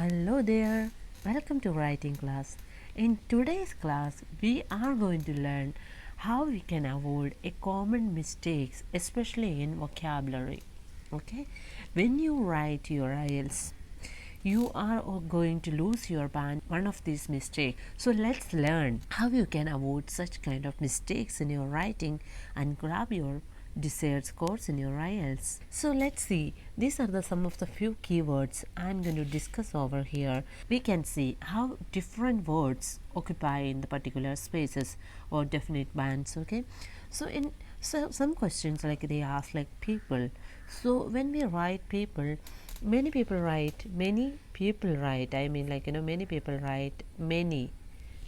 Hello there, welcome to writing class. In today's class, we are going to learn how we can avoid a common mistakes, especially in vocabulary. Okay, when you write your IELTS, you are going to lose your band one of these mistakes. So let's learn how you can avoid such kind of mistakes in your writing and grab your desired scores in your IELTS. So let's see. These are some of the few keywords I'm going to discuss over here. We can see how different words occupy in the particular spaces or definite bands. Okay, so in some questions like they ask like people. So when we write people, many people write many people write many.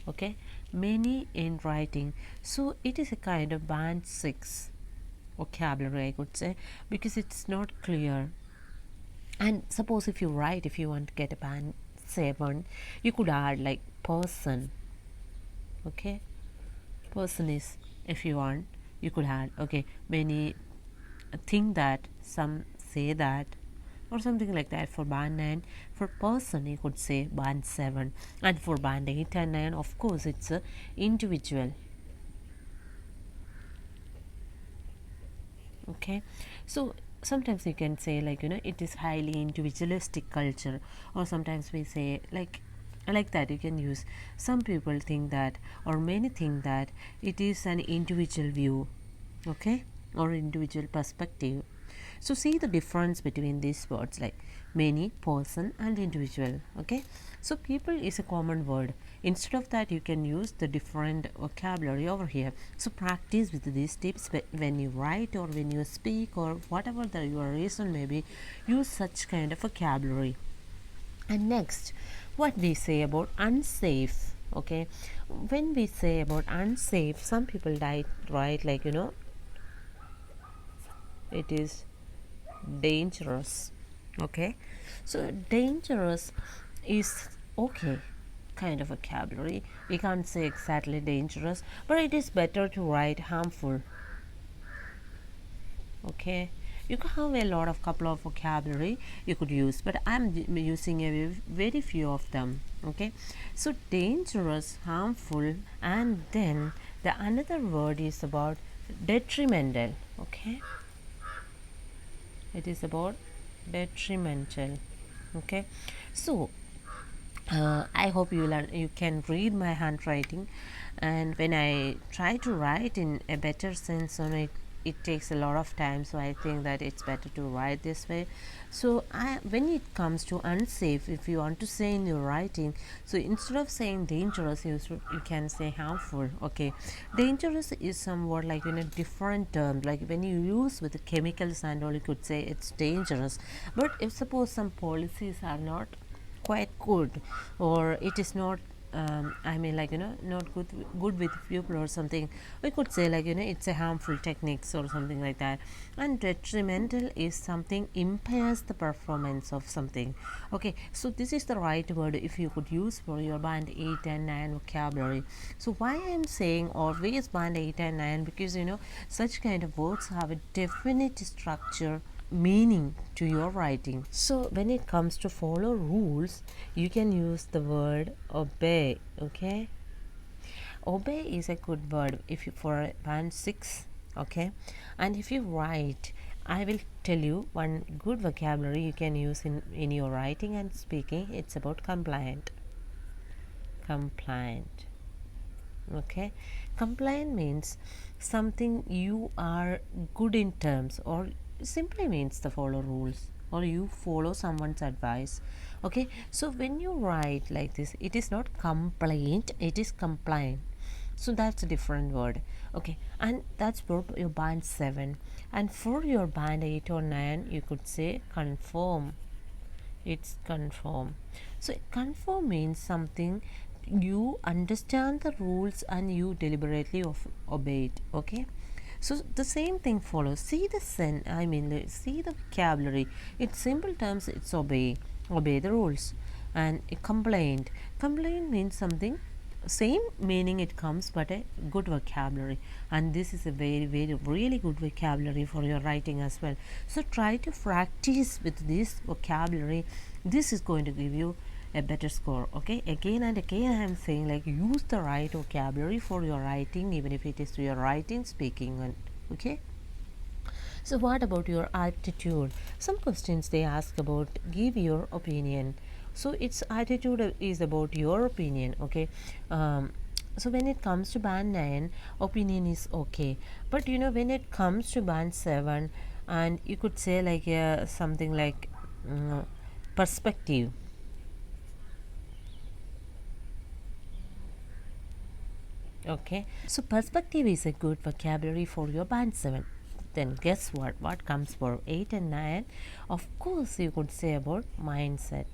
Okay, many in writing, so it is a kind of band 6 vocabulary, I could say, because it's not clear. And suppose if you want to get a band 7, you could add like person. Okay, person is, if you want, you could add, okay, many think that, some say that, or something like that. For band 9, for person you could say band 7, and for band 8 and 9, of course, it's a individual. Okay, so sometimes you can say like it is highly individualistic culture, or sometimes we say like that. You can use, some people think that, or many think that it is an individual view. Okay, or individual perspective. So see the difference between these words like many, person and individual. Okay, so people is a common word. Instead of that, you can use the different vocabulary over here. So practice with these tips when you write or when you speak or whatever your reason may be. Use such kind of vocabulary. And next, what we say about unsafe. Okay, when we say about unsafe, some people write like it is dangerous. Okay, so dangerous is okay kind of vocabulary. We can't say exactly dangerous, but it is better to write harmful. Okay, you can have a lot of couple of vocabulary you could use, but I'm using a very few of them. Okay, so dangerous, harmful, and then the another word is about detrimental. Okay, it is about detrimental. Okay, so I hope you can read my handwriting, and when I try to write in a better sense on it, it takes a lot of time. So I think that it's better to write this way. So when it comes to unsafe, if you want to say in your writing, so instead of saying dangerous, you can say harmful. Okay, dangerous is somewhat like in a different term. Like when you use with the chemicals and all, you could say it's dangerous. But if suppose some policies are not quite good, or it is not not good with people or something, we could say like it's a harmful techniques or something like that. And detrimental is something impairs the performance of something. Okay, so this is the right word if you could use for your band 8 and 9 vocabulary. So why I'm saying always band 8 and 9, because such kind of words have a definite structure, meaning to your writing. So when it comes to follow rules, you can use the word obey. Okay, obey is a good word if you for band 6. Okay, and if you write, I will tell you one good vocabulary you can use in your writing and speaking. It's about compliant. Okay, compliant means something you are good in terms, or simply means the follow rules, or you follow someone's advice. Okay, so when you write like this, it is not complaint, it is compliant. So that's a different word. Okay, and that's for your band 7. And for your band 8 or 9, you could say conform. It's conform. So conform means something you understand the rules and you deliberately obey it. Okay, so the same thing follows. See the see the vocabulary. In simple terms, it's obey the rules. And a complaint means something, same meaning it comes, but a good vocabulary. And this is a very really good vocabulary for your writing as well. So try to practice with this vocabulary. This is going to give you a better score. Okay, again and again I am saying, like, use the right vocabulary for your writing, even if it is your writing, speaking, and okay. So what about your attitude? Some questions they ask about give your opinion. So its attitude is about your opinion. Okay. So when it comes to band 9, opinion is okay, but when it comes to band 7, and you could say like something like perspective. Okay, so perspective is a good vocabulary for your band 7. Then guess what comes for 8 and 9? Of course you could say about mindset.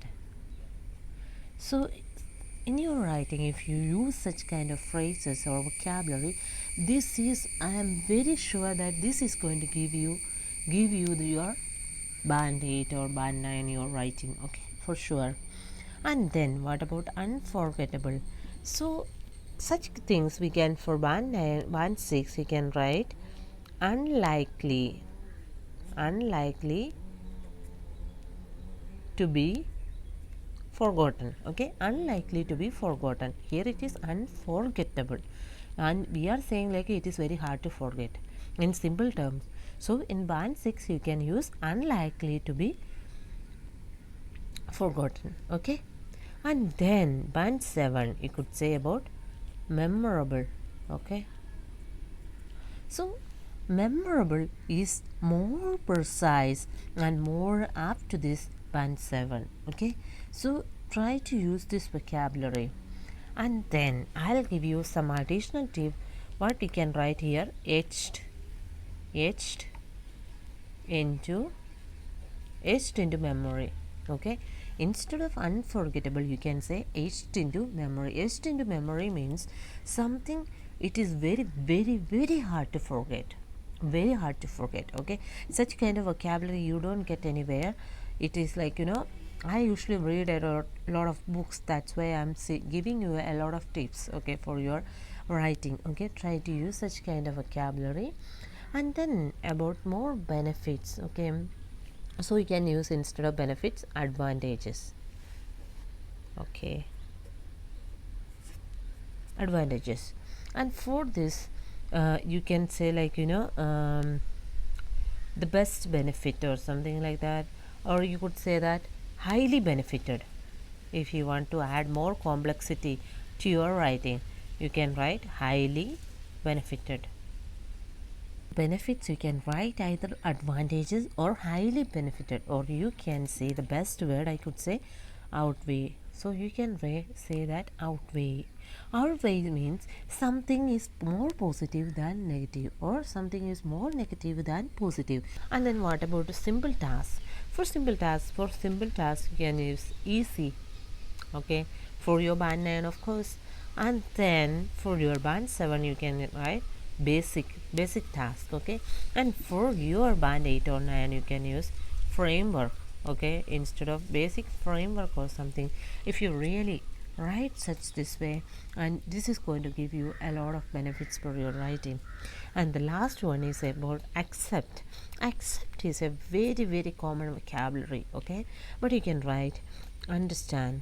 So in your writing, if you use such kind of phrases or vocabulary, this is, I am very sure that this is going to give you your band 8 or band 9 your writing. Okay, for sure. And then what about unforgettable? So such things we can, for band 9, band 6 we can write unlikely to be forgotten. Okay, unlikely to be forgotten. Here it is unforgettable, and we are saying like it is very hard to forget in simple terms. So in band 6 you can use unlikely to be forgotten. Okay, and then band 7 you could say about memorable. Okay, so memorable is more precise and more apt to this band 7. Okay, so try to use this vocabulary, and then I'll give you some additional tip what we can write here. Etched into memory. Okay, instead of unforgettable you can say etched into memory. Etched into memory means something, it is very very very hard to forget, very hard to forget. Okay, such kind of vocabulary you don't get anywhere. It is like, I usually read a lot of books, that's why I'm giving you a lot of tips, okay, for your writing. Okay, try to use such kind of vocabulary. And then about more benefits. Okay, so you can use, instead of benefits, advantages. Okay, advantages. And for this you can say like, the best benefit or something like that, or you could say that highly benefited. If you want to add more complexity to your writing, you can write highly benefited. Benefits you can write either advantages or highly benefited, or you can say the best word, I could say outweigh. So you can say that outweigh. Outweigh means something is more positive than negative, or something is more negative than positive. And then what about a simple task? For simple task you can use easy. Okay, for your band 9 of course. And then for your band 7 you can write basic task. Okay, and for your band 8 or 9 you can use framework. Okay, instead of basic, framework or something. If you really write such this way, and this is going to give you a lot of benefits for your writing. And the last one is about accept. Accept is a very very common vocabulary. Okay, but you can write understand.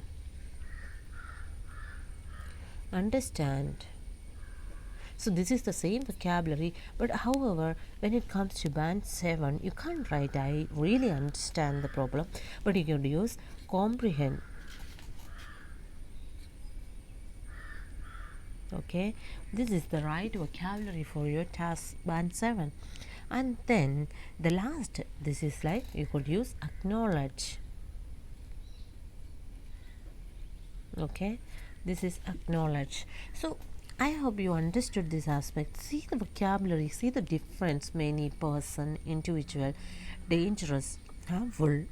So this is the same vocabulary, but however, when it comes to band 7, you can't write I really understand the problem, but you can use comprehend. Okay, this is the right vocabulary for your task band 7. And then the last, this is like you could use acknowledge. Okay, this is acknowledge. So I hope you understood this aspect. See the vocabulary, see the difference. Many, person, individual, dangerous, harmful,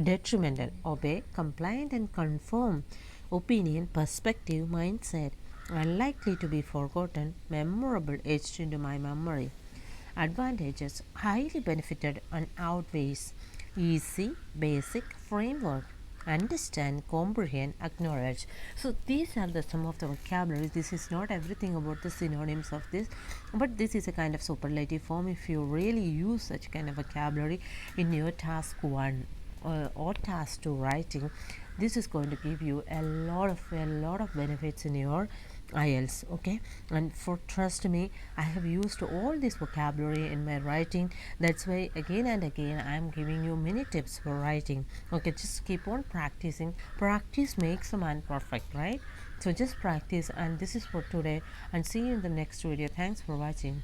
detrimental, obey, compliant and conform, opinion, perspective, mindset, unlikely to be forgotten, memorable, etched into my memory. Advantages, highly benefited and outweighs, easy, basic, framework, understand, comprehend, acknowledge. So these are the some of the vocabularies. This is not everything about the synonyms of this, but this is a kind of superlative form. If you really use such kind of vocabulary in your task 1 or task 2 writing, this is going to give you a lot of benefits in your IELTS. Okay, and for trust me, I have used all this vocabulary in my writing. That's why again and again I'm giving you many tips for writing. Okay, just keep on practicing. Practice makes a man perfect, right? So just practice, and this is for today, and see you in the next video. Thanks for watching.